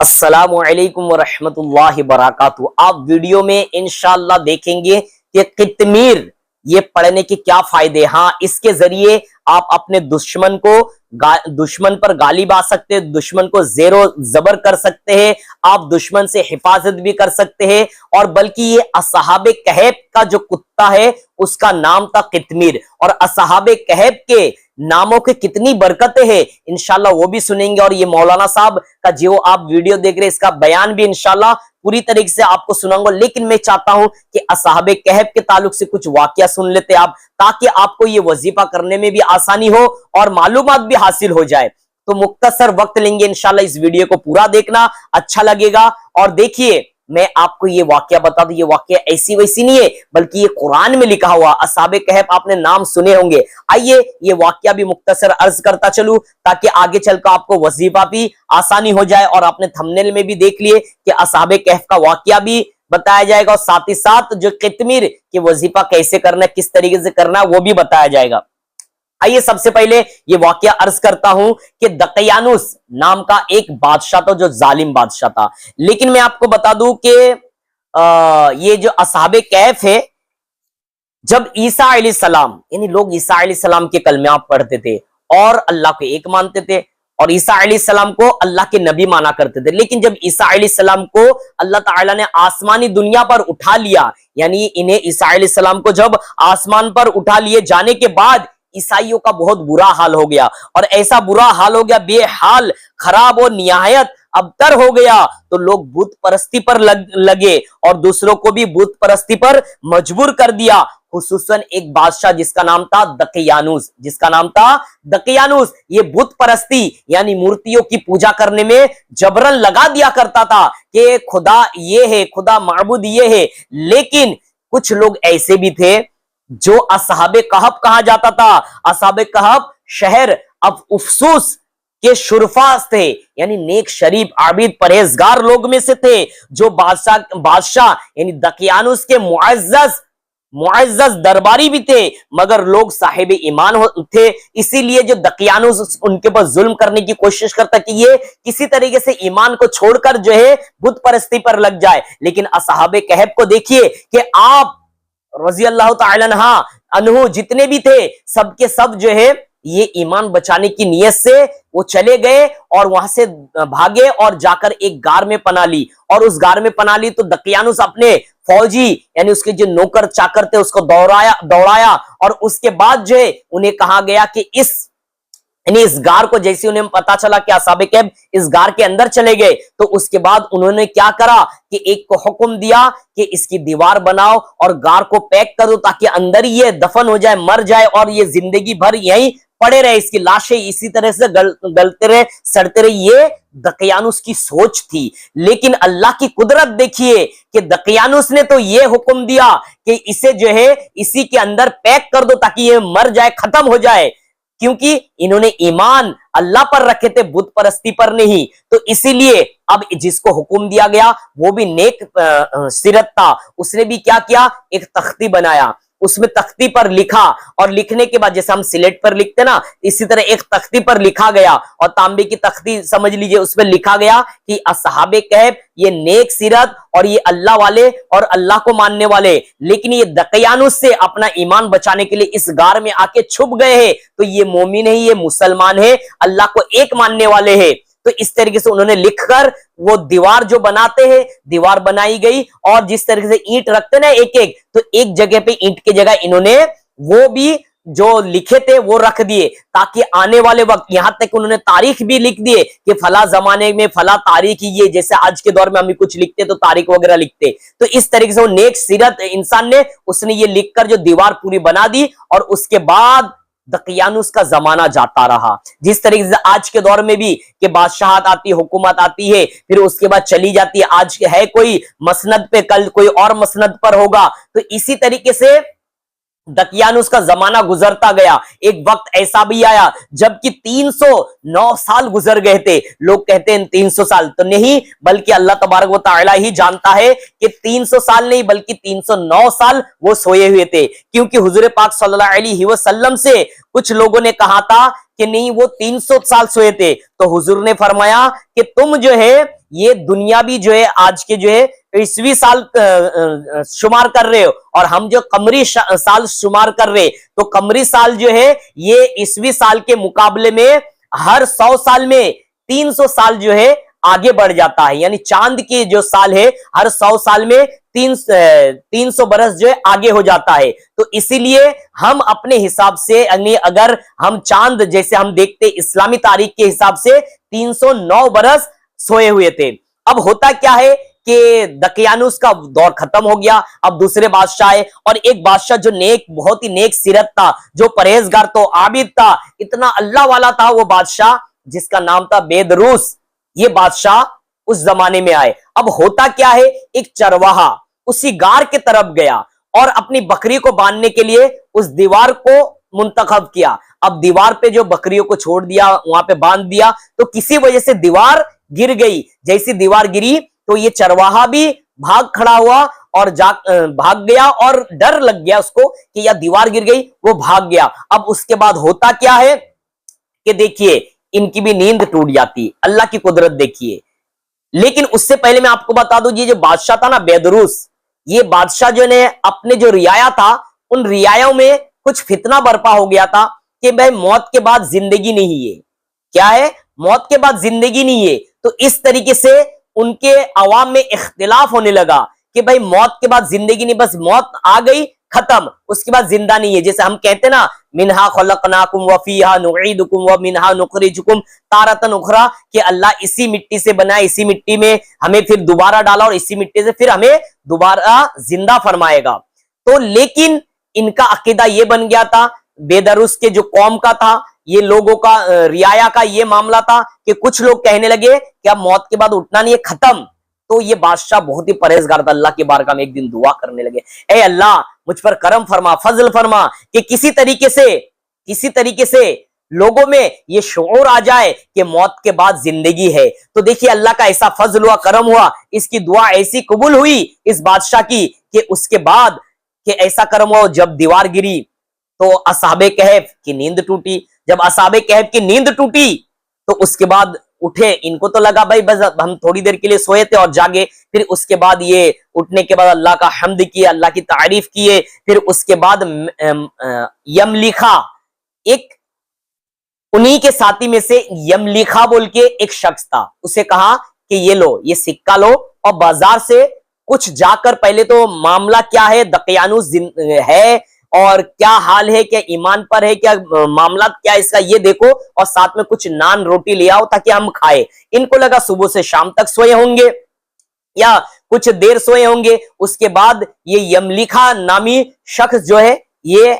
अस्सलाम वालेकुम वरहमतुल्लाहि वबरकातुहू। आप वीडियो में इंशाअल्लाह देखेंगे कि कितमीर ये पढ़ने के क्या फायदे। हाँ, इसके जरिए आप अपने दुश्मन पर गालिब आ सकते हैं, दुश्मन को ज़ेरो ज़बर कर सकते हैं, आप दुश्मन से हिफाजत भी कर सकते हैं। और बल्कि ये असहाबे कहफ का जो कुत्ता है उसका नाम था कितमीर, और असहाबे कहफ के नामों के कितनी बरकतें हैं इंशाल्लाह वो भी सुनेंगे। और ये मौलाना साहब का जो आप वीडियो देख रहे हैं इसका बयान भी इंशाल्लाह पूरी तरीके से आपको सुनाऊंगा। लेकिन मैं चाहता हूं कि असहाबे कहफ के ताल्लुक से कुछ वाकया सुन लेते आप, ताकि आपको ये वजीफा करने में भी आसानी हो और मालूमात भी हासिल हो जाए। तो मुख्तसर वक्त लेंगे इंशाल्लाह, इस वीडियो को पूरा देखना, अच्छा लगेगा। और देखिए, मैं आपको ये वाकया बता दूं, ये वाकया ऐसी वैसी नहीं है, बल्कि ये कुरान में लिखा हुआ। असहाबे कहफ आपने नाम सुने होंगे। आइए ये वाकया भी मुख्तसर अर्ज करता चलूं, ताकि आगे चलकर आपको वजीफा भी आसानी हो जाए। और आपने थंबनेल में भी देख लिए कि असहाबे कहफ का वाकया भी बताया जाएगा, और साथ ही साथ जो कितमीर के वजीफा कैसे करना है, किस तरीके से करना है, वो भी बताया जाएगा। आइए सबसे पहले ये वाकया अर्ज करता हूं कि दकियानुस नाम का एक बादशाह था जो जालिम बादशाह था। लेकिन मैं आपको बता दूं कि ये जो असहाबे कहफ है, जब ईसा अलैहिस्सलाम, यानी लोग ईसा अलैहिस्सलाम के कलमे पढ़ते थे और अल्लाह को एक मानते थे, और ईसा अलैहिस्सलाम को अल्लाह के नबी माना करते थे। लेकिन जब ईसा अलैहिस्सलाम को अल्लाह ताला ने आसमानी दुनिया पर उठा लिया, यानी इन्हें ईसा अलैहिस्सलाम को जब आसमान पर उठा लिए जाने के बाद ईसाइयों का बहुत बुरा हाल हो गया। और ऐसा बुरा हाल हो गया, बेहाल, खराब और निहायत अबतर हो गया, तो लोग बुत परस्ती पर लगे और दूसरों को भी बुत परस्ती पर मजबूर कर दिया। खुसूसन एक बादशाह जिसका नाम था दकियानुस, ये बुत परस्ती यानी मूर्तियों की पूजा करने में जबरन लगा दिया करता था कि खुदा ये है, खुदा माबूद ये है। लेकिन कुछ लोग ऐसे भी थे जो असहाबे कहफ कहा जाता था। असहाबे कहफ शहर अब अफसूस के शुरफा थे, यानी नेक, शरीफ, आबिद, परहेजगार लोग में से थे, जो बादशाह यानी दकियानुस के मुअज्जज दरबारी भी थे, मगर लोग साहिब ईमान थे। इसीलिए जो दकियानुस उनके ऊपर जुल्म करने की कोशिश करता कि ये किसी तरीके से ईमान को छोड़कर जो है बुत परस्ती पर लग जाए। लेकिन असहाबे कहफ को देखिए कि आप रजी अल्लाह तआला अन्हु जितने भी थे, सबके सब जो है ये ईमान बचाने की नियत से वो चले गए और वहां से भागे और जाकर एक गार में पनाह ली। और उस गार में पनाह ली तो दकियानुस अपने फौजी यानी उसके जो नौकर चाकर थे उसको दौड़ाया और उसके बाद जो है उन्हें कहा गया कि इस गार को, जैसे उन्हें पता चला कि असहाबे कहफ इस गार के अंदर चले गए, तो उसके बाद उन्होंने क्या करा कि एक को हुक्म दिया कि इसकी दीवार बनाओ और गार को पैक कर दो, ताकि अंदर ये दफन हो जाए, मर जाए और ये जिंदगी भर यहीं पड़े रहे, इसकी लाशें इसी तरह से गलते रहे, सड़ते रहे। ये दकियानुस की सोच थी। लेकिन अल्लाह की कुदरत देखिए कि दकियानुस ने तो ये हुक्म दिया कि इसे जो है इसी के अंदर पैक कर दो ताकि ये मर जाए, खत्म हो जाए, क्योंकि इन्होंने ईमान अल्लाह पर रखे थे, बुत परस्ती पर नहीं। तो इसीलिए अब जिसको हुक्म दिया गया वो भी नेक सीरत था, उसने भी क्या किया, एक तख्ती बनाया, उसमें तख्ती पर लिखा, और लिखने के बाद जैसे हम सिलेट पर लिखते ना, इसी तरह एक तख्ती पर लिखा गया, और तांबे की तख्ती समझ लीजिए, उसमें लिखा गया कि असहाबे कहफ ये नेक सीरत और ये अल्लाह वाले और अल्लाह को मानने वाले, लेकिन ये दकियानुस से अपना ईमान बचाने के लिए इस गार में आके छुप गए हैं, तो ये मोमिन है, ये मुसलमान है, अल्लाह को एक मानने वाले हैं। तो इस तरीके से उन्होंने लिखकर वो दीवार जो बनाते हैं, दीवार बनाई गई। और जिस तरीके से ईंट रखते ना एक एक, तो एक जगह पे ईंट की जगह इन्होंने वो भी जो लिखे थे वो रख दिए, ताकि आने वाले वक्त, यहां तक उन्होंने तारीख भी लिख दिए कि फला जमाने में फला तारीख, ये जैसे आज के दौर में हम कुछ लिखते तो तारीख वगैरह लिखते। तो इस तरीके से वो नेक सीरत इंसान ने, उसने ये लिखकर जो दीवार पूरी बना दी। और उसके बाद दकियानुस का जमाना जाता रहा, जिस तरीके से आज के दौर में भी कि बादशाहत आती है, हुकूमत आती है, फिर उसके बाद चली जाती है, आज है कोई मसनद पे, कल कोई और मसनद पर होगा। तो इसी तरीके से दकियानुस का जमाना गुजरता गया। एक वक्त ऐसा भी आया जबकि 309 साल गुजर गए थे। लोग कहते हैं 300 साल, तो नहीं, बल्कि अल्लाह तबारक व तआला ही जानता है कि 300 साल नहीं बल्कि 309 साल वो सोए हुए थे। क्योंकि हुजूर पाक सल्लल्लाहु अलैहि वसल्लम से कुछ लोगों ने कहा था कि नहीं वो 300 साल सोए थे, तो हुजूर ने फरमाया कि तुम जो है ये दुनियावी जो है आज के जो है ईसवी साल शुमार कर रहे हो, और हम जो कमरी साल शुमार कर रहे, तो कमरी साल जो है ये ईसवी साल के मुकाबले में हर 100 साल में 300 साल जो है आगे बढ़ जाता है। यानी चांद के जो साल है हर 100 साल में 300 बरस जो है आगे हो जाता है। तो इसीलिए हम अपने हिसाब से, यानी अगर हम चांद जैसे हम देखते इस्लामी तारीख के हिसाब से 309 बरस सोए हुए थे। अब होता क्या है कि दकियानुस का दौर खत्म हो गया, अब दूसरे बादशाह आए, और एक बादशाह जो नेक, बहुत ही नेक सीरत था, जो परहेजगार तो आबिद था, इतना अल्लाह वाला था वो बादशाह, जिसका नाम था बेदरूस। ये बादशाह उस जमाने में आए। अब होता क्या है, एक चरवाहा उसी गार के तरफ गया और अपनी बकरी को बांधने के लिए उस दीवार को मुंतखब किया। अब दीवार पे जो बकरियों को छोड़ दिया, वहां पे बांध दिया, तो किसी वजह से दीवार गिर गई। जैसी दीवार गिरी तो ये चरवाहा भी भाग खड़ा हुआ और भाग गया, और डर लग गया उसको कि यह दीवार गिर गई, वो भाग गया। अब उसके बाद होता क्या है कि देखिए इनकी भी नींद टूट जाती, अल्लाह की कुदरत देखिए। लेकिन उससे पहले मैं आपको बता दूं, ये जो बादशाह था ना बेदरूस, ये बादशाह जो ने अपने जो रियाया था, उन रियायों में कुछ फितना बर्पा हो गया था कि भाई मौत के बाद जिंदगी नहीं है। क्या है? मौत के बाद जिंदगी नहीं है। तो इस तरीके से उनके अवाम में इख्तिलाफ होने लगा कि भाई मौत के बाद जिंदगी नहीं, बस मौत आ गई खत्म, उसके बाद जिंदा नहीं है। जैसे हम कहते ना, मिनहा खलकनाकुम व फीहा नुईदुकुम व मिनहा नुखरिजुकुम तारतन उखरा, कि अल्लाह इसी मिट्टी से बना, इसी मिट्टी में हमें फिर दोबारा डाला और इसी मिट्टी से फिर हमें दोबारा जिंदा फरमाएगा। तो लेकिन इनका अकीदा ये बन गया था, बेदरूस के जो कौम का था, ये लोगों का, रियाया का ये मामला था कि कुछ लोग कहने लगे कि अब मौत के बाद उठना नहीं है, खत्म। तो ये बादशाह बहुत ही परहेजगार था, अल्लाह की बारगाह में एक दिन दुआ करने लगे, ए अल्लाह मुझ पर करम फरमा, फजल फरमा कि किसी तरीके से लोगों में ये शऊर आ जाए कि मौत के बाद जिंदगी है। तो देखिए अल्लाह का ऐसा फजल हुआ, करम हुआ, इसकी दुआ ऐसी कबूल हुई इस बादशाह की कि उसके बाद कि ऐसा करम हुआ, जब दीवार गिरी तो असहाबे कहफ की नींद टूटी। जब असहाबे कहफ की नींद टूटी तो उसके बाद उठे, इनको तो लगा भाई बस हम थोड़ी देर के लिए सोए थे और जागे। फिर उसके बाद ये उठने के बाद अल्लाह का हम्द किए, अल्लाह की तारीफ किए। फिर उसके बाद यमलिखा, एक उन्हीं के साथी में से यमलिखा बोल के एक शख्स था, उसे कहा कि ये लो, ये सिक्का लो और बाजार से कुछ जाकर पहले तो मामला क्या है, दकियानुस है और क्या हाल है, क्या ईमान पर है, क्या मामला क्या इसका, ये देखो, और साथ में कुछ नान रोटी ले आओ ताकि हम खाए। इनको लगा सुबह से शाम तक सोए होंगे या कुछ देर सोए होंगे। उसके बाद ये यमलिखा नामी शख्स जो है ये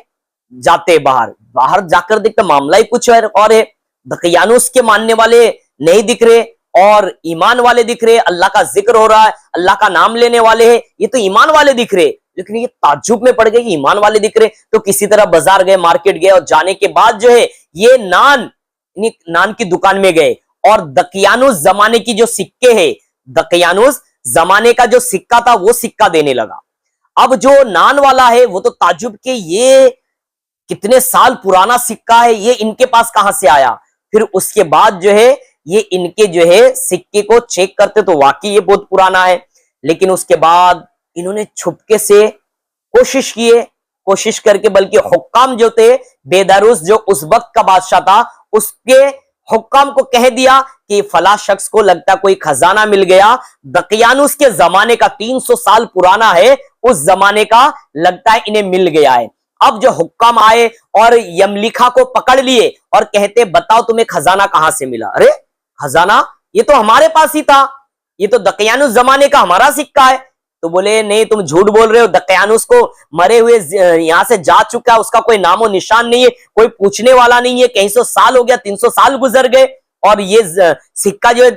जाते बाहर जाकर देखते मामला ही कुछ और है। दकियानुस के मानने वाले नहीं दिख रहे और ईमान वाले दिख रहे, अल्लाह का जिक्र हो रहा है, अल्लाह का नाम लेने वाले हैं, ये तो ईमान वाले दिख रहे। लेकिन ये ताज्जुब में पड़ गए कि ईमान वाले दिख रहे। तो किसी तरह बाजार गए, मार्केट गए, और जाने के बाद जो है ये नान की दुकान में गए और दकियानुस जमाने की जो सिक्के है, दकियानुस जमाने का जो सिक्का था वो सिक्का देने लगा। अब जो नान वाला है वो तो ताज्जुब के, ये कितने साल पुराना सिक्का है, ये इनके पास कहां से आया। फिर उसके बाद जो है ये इनके जो है सिक्के को चेक करते तो वाकई ये बहुत पुराना है। लेकिन उसके बाद इन्होंने छुपके से कोशिश करके, बल्कि हुक्काम जो थे, बेदरूस जो उस वक्त का बादशाह था, उसके हुक्काम को कह दिया कि फला शख्स को लगता कोई खजाना मिल गया, दकियानुस के जमाने का 300 साल पुराना है, उस जमाने का लगता है इन्हें मिल गया है। अब जो हुक्काम आए और यमलिखा को पकड़ लिए और कहते बताओ तुम्हें खजाना कहां से मिला। अरे खजाना ये तो हमारे पास ही था, ये तो दकियानुस जमाने का हमारा सिक्का है। तो बोले नहीं तुम झूठ बोल रहे हो, दकियानुस को मरे हुए यहां से जा चुका है, उसका कोई नामो निशान नहीं है, कोई पूछने वाला नहीं है, कहीं 100 साल हो गया, 300 साल गुजर गए और ये सिक्का जो है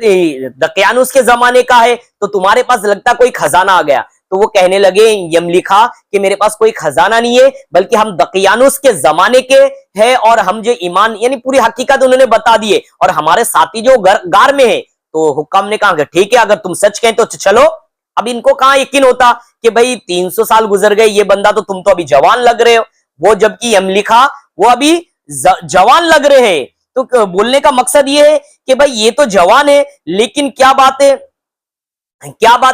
दकियानुस के जमाने का है, तो तुम्हारे पास लगता कोई खजाना आ गया। तो वो कहने लगे यमलिखा कि मेरे पास कोई खजाना नहीं है, बल्कि हम दकियानुस के जमाने के हैं और हम जो ईमान, यानी पूरी हकीकत उन्होंने बता दिए, और हमारे साथी जो गार में है। तो हुक्म ने कहा ठीक है, अगर तुम सच कहें तो चलो। अब इनको कहां यकीन होता कि भाई 300 साल गुजर गए, ये बंदा तो तुम तो अभी जवान लग रहे हो, वो जबकि यमलिखा वो अभी जवान लग रहे हैं। तो बोलने का मकसद ये है कि भाई ये तो जवान है, लेकिन क्या बात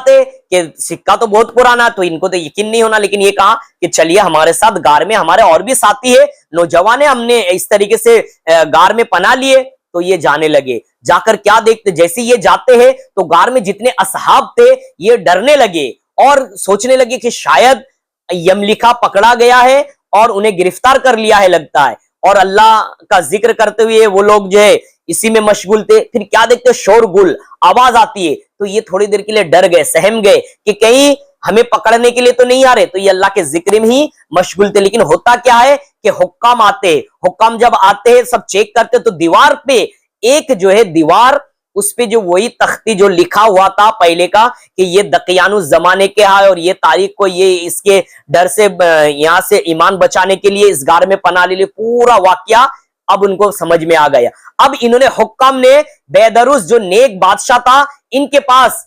है कि सिक्का तो बहुत पुराना, तो इनको तो यकीन नहीं होना। लेकिन ये कहा कि चलिए हमारे साथ गार में हमारे और भी साथी है, नौजवान है, हमने इस तरीके से गार में पनाह लिए। तो ये जाने लगे। जाकर क्या देखते, जैसे ये जाते हैं तो गार में जितने असहाब थे ये डरने लगे और सोचने लगे कि शायद यमलिका पकड़ा गया है और उन्हें गिरफ्तार कर लिया है लगता है। और अल्लाह का जिक्र करते हुए वो लोग जो है इसी में मशगूल थे। फिर क्या देखते, शोरगुल, आवाज आती है। तो ये थोड़ी देर के लिए डर गए, सहम गए कि कहीं हमें पकड़ने के लिए तो नहीं आ रहे। तो ये अल्लाह के जिक्र में ही मशगूल थे। लेकिन होता क्या है कि हुक्काम आते, हुक्काम जब आते हैं सब चेक करते, तो दीवार पे एक जो है दीवार, उस पे जो वही तख्ती जो लिखा हुआ था पहले का कि ये दकियानुस जमाने के है और ये तारीख को ये इसके डर से यहां से ईमान बचाने के लिए इस गार में पनाह ले ली, पूरा वाकया अब उनको समझ में आ गया। अब इन्होंने हुक्काम ने बेदरुस जो नेक बादशाह था इनके पास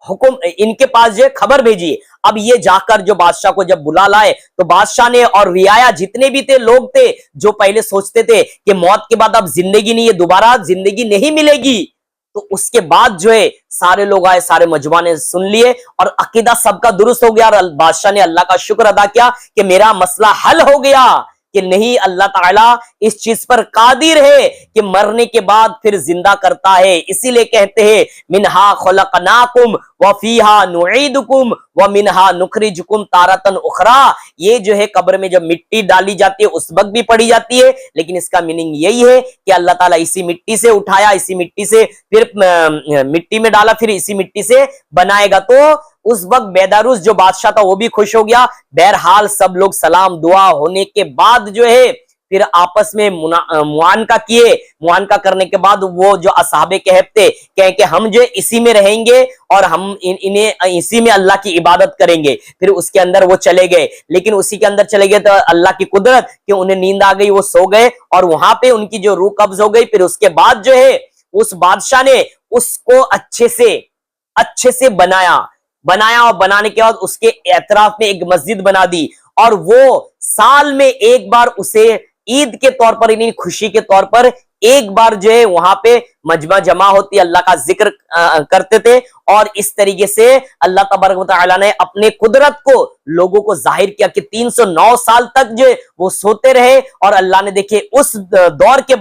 इनके पास जो खबर भेजी। अब ये जाकर जो बादशाह को जब बुला लाए तो बादशाह ने और रियाया जितने भी थे लोग थे जो पहले सोचते थे कि मौत के बाद अब जिंदगी नहीं है, दोबारा जिंदगी नहीं मिलेगी, तो उसके बाद जो है सारे लोग आए, सारे मजमा ने सुन लिए और अकीदा सबका दुरुस्त हो गया। और बादशाह ने अल्लाह का शुक्र अदा किया कि मेरा मसला हल हो गया, कि नहीं अल्लाह ताला इस चीज पर कादिर है कि मरने के बाद फिर जिंदा करता है। इसीलिए कहते हैं मिनहा खलकनाकुम व फीहा नुईदुकुम व मिनहा नुखरिजुकुम तारतन उखरा। ये जो है कब्र में जब मिट्टी डाली जाती है उस वक्त भी पड़ी जाती है, लेकिन इसका मीनिंग यही है कि अल्लाह ताला इसी मिट्टी से उठाया, इसी मिट्टी से फिर मिट्टी में डाला, फिर इसी मिट्टी से बनाएगा। तो उस वक्त बेदारूस जो बादशाह था वो भी खुश हो गया। बहरहाल सब लोग सलाम दुआ होने के बाद जो है फिर आपस में मुआनका किए। मुआनका करने के बाद वो जो असहाबे कहफ थे कहे कि हम जो इसी में रहेंगे और हम इन्हें इसी में अल्लाह की इबादत करेंगे। फिर उसके अंदर वो चले गए, लेकिन उसी के अंदर चले गए तो अल्लाह की कुदरत कि उन्हें नींद आ गई, वो सो गए और वहां पे उनकी जो रूह कब्ज हो गई। फिर उसके बाद जो है उस बादशाह ने उसको अच्छे से बनाया और बनाने के बाद उसके एतराफ में एक मस्जिद बना दी और वो साल में एक बार उसे ईद के तौर पर, यानी खुशी के तौर पर एक बार जो है वहां पे मजमा जमा होती, अल्लाह का जिक्र करते थे। और इस तरीके से अल्लाह तबारक व तआला ने अपने कुदरत को लोगों को जाहिर किया कि 309 साल तक जो वो सोते रहे। और अल्लाह ने देखे उस दौर के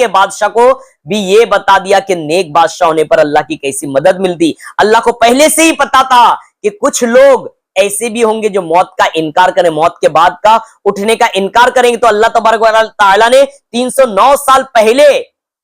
बादशाह को भी ये बता दिया कि नेक बादशाह होने पर अल्लाह की कैसी मदद मिलती। अल्लाह को पहले से ही पता था कि कुछ लोग ऐसे भी होंगे जो मौत का इनकार करें, मौत के बाद का उठने का इनकार करेंगे। तो अल्लाह तबारक व तआला ने 309 साल पहले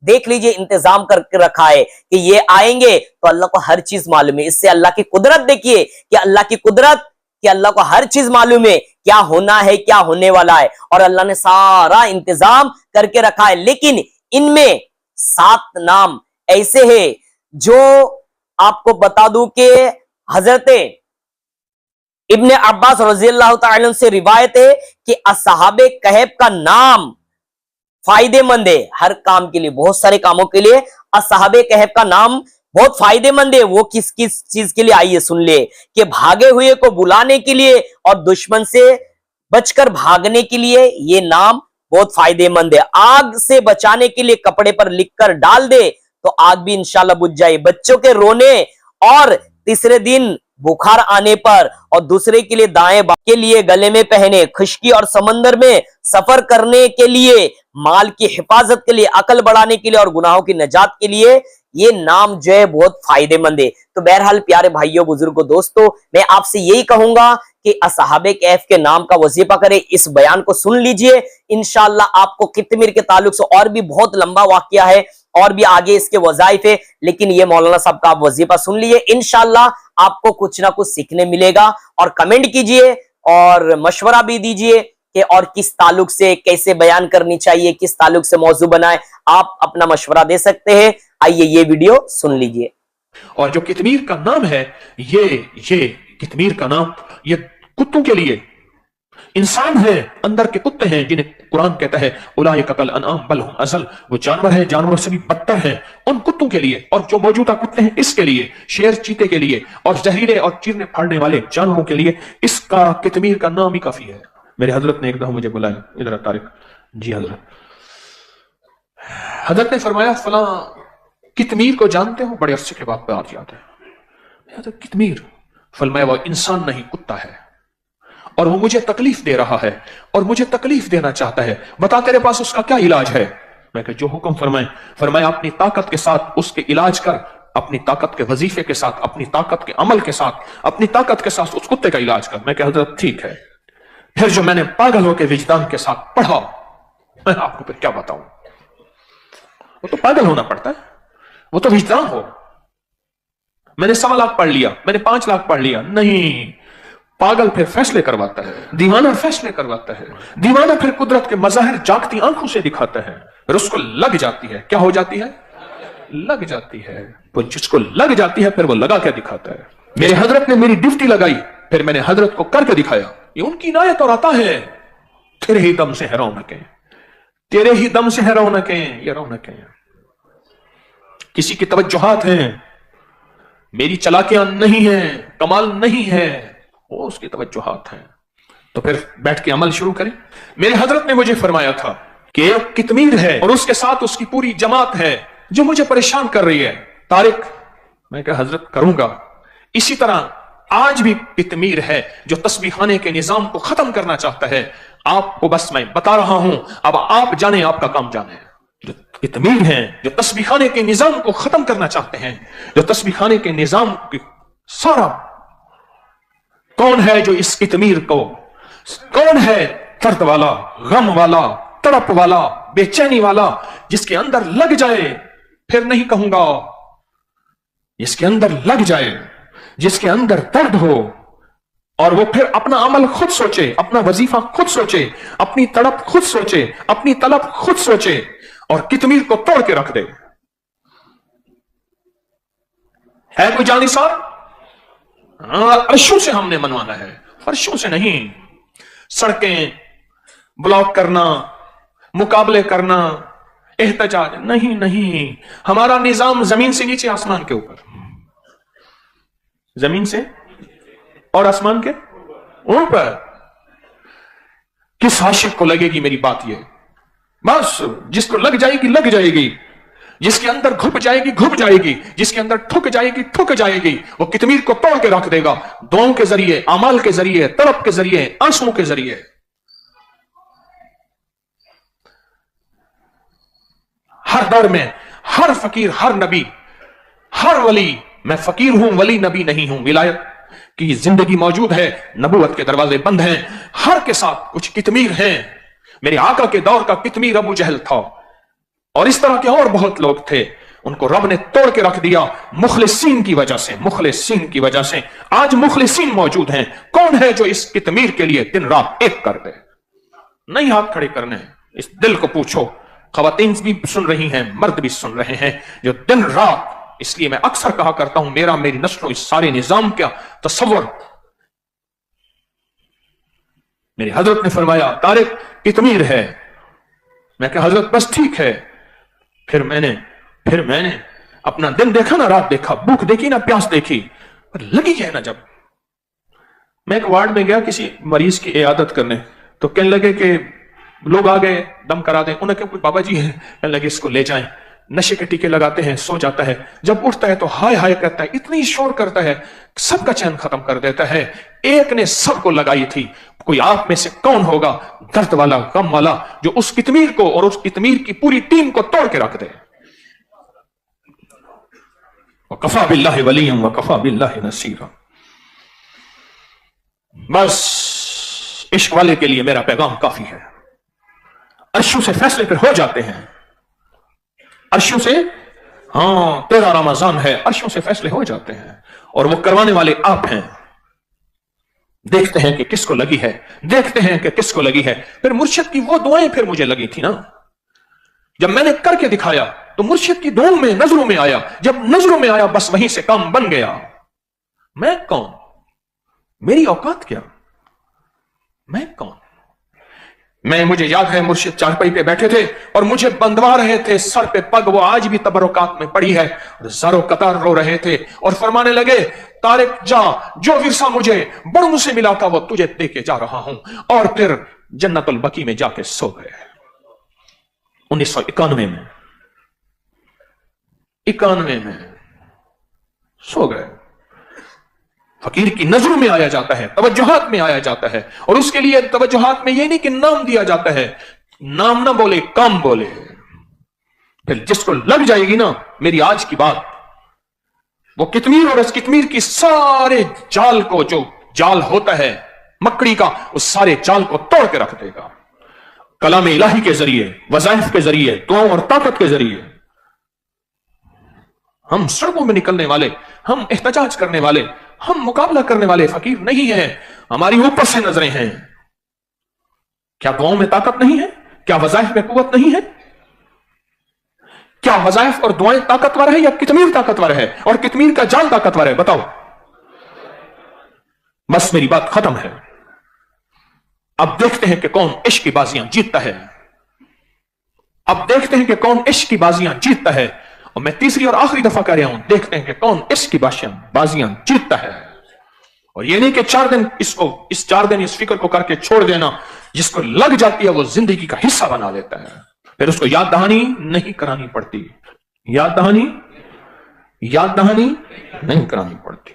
देख लीजिए इंतजाम करके रखा है कि ये आएंगे। तो अल्लाह को हर चीज मालूम है। इससे अल्लाह की कुदरत देखिए कि अल्लाह की कुदरत कि अल्लाह को हर चीज मालूम है, क्या होना है, क्या होने वाला है, और अल्लाह ने सारा इंतजाम करके रखा है। लेकिन इनमें 7 नाम ऐसे हैं जो आपको बता दूं कि हजरत इब्ने अब्बास रज़ियल्लाहु ताला अन्हु से रिवायत है कि असहाबे कहफ का नाम फायदेमंद है हर काम के लिए, बहुत सारे कामों के लिए असहाबे कहफ का नाम बहुत फायदेमंद है। वो किस किस चीज के लिए, आइए सुन ले कि भागे हुए को बुलाने के लिए और दुश्मन से बचकर भागने के लिए ये नाम बहुत फायदेमंद है। आग से बचाने के लिए कपड़े पर लिखकर डाल दे तो आग भी इंशाल्लाह बुझ जाए। बच्चों के रोने और तीसरे दिन बुखार आने पर, और दूसरे के लिए दाएं बाएं के लिए गले में पहने, खुश्की और समंदर में सफर करने के लिए, माल की हिफाजत के लिए, अकल बढ़ाने के लिए और गुनाहों की नजात के लिए ये नाम जो है बहुत फायदेमंद है। तो बहरहाल प्यारे भाइयों, बुजुर्गों, दोस्तों, मैं आपसे यही कहूंगा कि असहाबे कहफ के नाम का वजीफा करें। इस बयान को सुन लीजिए, इंशाअल्लाह आपको कितमिर के ताल्लुक से और भी बहुत लंबा वाकया है और भी आगे इसके वजाइफ है, लेकिन ये मौलाना साहब का आप वजीफा सुन लीजिए, इंशाअल्लाह आपको कुछ ना कुछ सीखने मिलेगा। और कमेंट कीजिए और मशवरा भी दीजिए कि और किस ताल्लुक से कैसे बयान करनी चाहिए, किस ताल्लुक से मौजू बनाए, आप अपना मशवरा दे सकते हैं। आइए ये वीडियो सुन लीजिए। और जो कितमीर का नाम है, ये कितमीर का नाम ये कुत्तों के लिए, इंसान है, अंदर के कुत्ते हैं जिन्हें कुरान कहता है उलाइका कल अनआम बल हुम अज़ल, वो जानवर है, जानवर से भी बदतर है, उन कुत्तों के लिए। और जो मौजूदा कुत्ते हैं इसके लिए, शेर चीते के लिए, और जहरीले और चीरने फाड़ने वाले जानवरों के लिए इसका कितमीर का नाम ही काफी है। मेरे हजरत ने एक दफा मुझे बुलाया, इधर तारिक जी हजरत, حضرت نے فرمایا فلاں کتمیر کو جانتے ہو؟ بڑے عرصے کے بعد بات یاد ہے. حضرت کتمیر؟ فرمایا وہ انسان نہیں کتا ہے اور وہ مجھے تکلیف دے رہا ہے اور مجھے تکلیف دینا چاہتا ہے. بتا تیرے پاس اس کا کیا علاج ہے؟ میں کہ جو حکم فرمائے. فرمایا اپنی طاقت کے ساتھ اس کے علاج کر، اپنی طاقت کے وظیفے کے ساتھ، اپنی طاقت کے عمل کے ساتھ، اپنی طاقت کے ساتھ اس کتے کا علاج کر. میں کہ حضرت ٹھیک ہے. پھر جو میں نے پاگل ہو کے وجدان کے ساتھ پڑھا، میں آپ کو پھر کیا بتاؤں. وہ تو پاگل ہونا پڑتا ہے، وہ تو وجدان ہو. میں نے 1.25 لاکھ پڑھ لیا، میں نے 5 لاکھ پڑھ لیا. نہیں، پاگل پھر فیصلے کرواتا ہے، دیوانہ فیصلے کرواتا ہے. دیوانہ پھر قدرت کے مظاہر جاگتی آنکھوں سے دکھاتا ہے، پھر اس کو لگ جاتی ہے. کیا ہو جاتی ہے؟ لگ جاتی ہے. وہ جس کو لگ جاتی ہے پھر وہ لگا کے دکھاتا ہے. میرے حضرت نے میری ڈیوٹی لگائی، پھر میں نے حضرت کو کر کے دکھایا. یہ ان کی عنایت اور عطا ہے. تیرے ہی دم سے ہے رونقیں، تیرے ہی دم سے ہے رونقیں. یہ رونقیں کسی کی توجہات ہیں، میری چلاکیاں نہیں ہیں، کمال نہیں ہے، وہ اس کی توجہات ہیں. تو پھر بیٹھ کے عمل شروع کریں. میرے حضرت نے مجھے فرمایا تھا کہ ایک کتمیر ہے اور اس کے ساتھ اس کی پوری جماعت ہے جو مجھے پریشان کر رہی ہے. طارق، میں کہا حضرت کروں گا. اسی طرح آج بھی کتمیر ہے جو تسبیح خانے کے نظام کو ختم کرنا چاہتا ہے. آپ کو بس میں بتا رہا ہوں، اب آپ جانیں، آپ کا کام جانیں. جو کتمیر ہیں جو تسبیح خانے کے نظام کو ختم کرنا چاہتے ہیں، جو تسبیح خانے کے نظام کی سارا، کون ہے جو اس کتمیر کو، کون ہے درد والا، غم والا، تڑپ والا، بے چینی والا، جس کے اندر لگ جائے، پھر نہیں کہوں گا، جس کے اندر لگ جائے، جس کے اندر درد ہو، اور وہ پھر اپنا عمل خود سوچے، اپنا وظیفہ خود سوچے، اپنی تڑپ خود سوچے، اپنی طلب خود سوچے، اور کتمیر کو توڑ کے رکھ دے. ہے کوئی جانثار؟ عرشوں سے ہم نے منوانا ہے، فرشوں سے نہیں. سڑکیں بلاک کرنا، مقابلے کرنا، احتجاج نہیں. نہیں، ہمارا نظام زمین سے نیچے، آسمان کے اوپر. زمین سے اور آسمان کے اوپر. کس عاشق کو لگے گی میری بات؟ یہ بس جس کو لگ جائے گی لگ جائے گی، جس کے اندر گھپ جائے گی گھپ جائے گی، جس کے اندر ٹھک جائے گی ٹھک جائے گی. وہ کتمیر کو توڑ کے رکھ دے گا، دعاؤں کے ذریعے، اعمال کے ذریعے، طلب کے ذریعے، آنسوں کے ذریعے. ہر دور میں ہر فقیر، ہر نبی، ہر ولی، میں فقیر ہوں ولی نبی نہیں ہوں، ولایت کی زندگی موجود ہے، نبوت کے دروازے بند ہیں. ہر کے ساتھ کچھ کتمیر ہیں. میرے آقا کے دور کا کتمیر ابو جہل تھا، اور اس طرح کے اور بہت لوگ تھے. ان کو رب نے توڑ کے رکھ دیا مخلصین کی وجہ سے. مخلصین کی وجہ سے آج مخلصین موجود ہیں. کون ہے جو اس کتمیر کے لیے دن رات ایک کر دے؟ نہیں ہاتھ کھڑے کرنے. اس دل کو پوچھو. خواتین بھی سن رہی ہیں، مرد بھی سن رہے ہیں، جو دن رات، اس لیے میں اکثر کہا کرتا ہوں، میری نسلوں اس سارے نظام کا تصور. میری حضرت نے فرمایا طارق کتمیر ہے. میں کہا حضرت بس ٹھیک ہے. پھر میں نے اپنا دن دیکھا نا، رات دیکھا، بھوک دیکھی نا، پیاس دیکھی، پر لگی ہے نا. جب میں ایک وارڈ میں گیا کسی مریض کی عیادت کرنے، تو کہنے لگے کہ لوگ آ گئے دم کرا دیں. انہوں نے کہا کوئی بابا جی ہیں، کہنے لگے اس کو لے جائیں. نشے کے ٹیکے لگاتے ہیں، سو جاتا ہے، جب اٹھتا ہے تو ہائے ہائے کرتا ہے، اتنی شور کرتا ہے، سب کا چین ختم کر دیتا ہے. ایک نے سب کو لگائی تھی. کوئی آپ میں سے کون ہوگا درد والا، غم والا، جو اس کتمیر کو اور اس کتمیر کی پوری ٹیم کو توڑ کے رکھ دے؟ وَكَفَى بِاللَّهِ وَلِيًّا وَكَفَى بِاللَّهِ نَصِيرًا. بس عشق والے کے لیے میرا پیغام کافی ہے. عرشوں سے فیصلے پھر ہو جاتے ہیں، عرشوں سے، ہاں تیرا رمضان ہے، عرشوں سے فیصلے ہو جاتے ہیں، اور وہ کروانے والے آپ ہیں. دیکھتے ہیں کہ کس کو لگی ہے، دیکھتے ہیں کہ کس کو لگی ہے. پھر مرشد کی وہ دعائیں پھر مجھے لگی تھی نا. جب میں نے کر کے دکھایا تو مرشد کی دعاؤں میں نظروں میں آیا. جب نظروں میں آیا بس وہیں سے کام بن گیا. میں کون؟ میری اوقات کیا؟ میں کون؟ مجھے یاد ہے مرشد چارپائی پہ بیٹھے تھے اور مجھے بندوا رہے تھے، سر پہ پگ وہ آج بھی تبرکات میں پڑی ہے، اور زارو قطار رو رہے تھے اور فرمانے لگے طارق جا، جو ورثہ مجھے بڑوں سے ملا تھا وہ تجھے دے کے جا رہا ہوں. اور پھر جنت البقیع میں جا کے سو گئے 1991 میں. 91 में सो गए। फकीर की नजरों में आया जाता है, तवज्जुहात में आया जाता है, और उसके लिए तवज्जुहात में ये नहीं कि नाम दिया जाता है, नाम ना बोले काम बोले। फिर जिसको लग जाएगी ना मेरी आज की बात, वो कितमीर और इस कितमीर की सारे जाल को, जो जाल होता है मकड़ी का, उस सारे जाल को तोड़ के रख देगा। कलाम इलाही के जरिए, वज़ाइफ के जरिए, दुआओं और ताकत के जरिए। हम सड़कों में निकलने वाले, हम एहतजाज करने वाले, हम मुकाबला करने वाले फकीर नहीं हैं, हमारी ऊपर से नजरें हैं। क्या दुआओं में ताकत नहीं है? क्या वज़ाइफ में कुव्वत नहीं है? क्या वज़ाइफ और दुआएं ताकतवर है या कितमीर ताकतवर है और कितमीर का जाल ताकतवर है? बताओ। बस मेरी बात खत्म है। अब देखते हैं कि कौन इश्क की बाजियां जीतता है। अब देखते हैं कि कौन इश्क की बाजियां जीतता है। और मैं तीसरी और आखिरी दफा कह रहा हूं, देखते हैं कि कौन इश्क की बाजियां जीतता है। और ये नहीं कि 4 दिन इस 4 दिन इस फिक्र को करके छोड़ देना। जिसको लग जाती है वो जिंदगी का हिस्सा बना लेता है, फिर उसको याद दहानी नहीं करानी पड़ती। याद दहानी नहीं करानी पड़ती।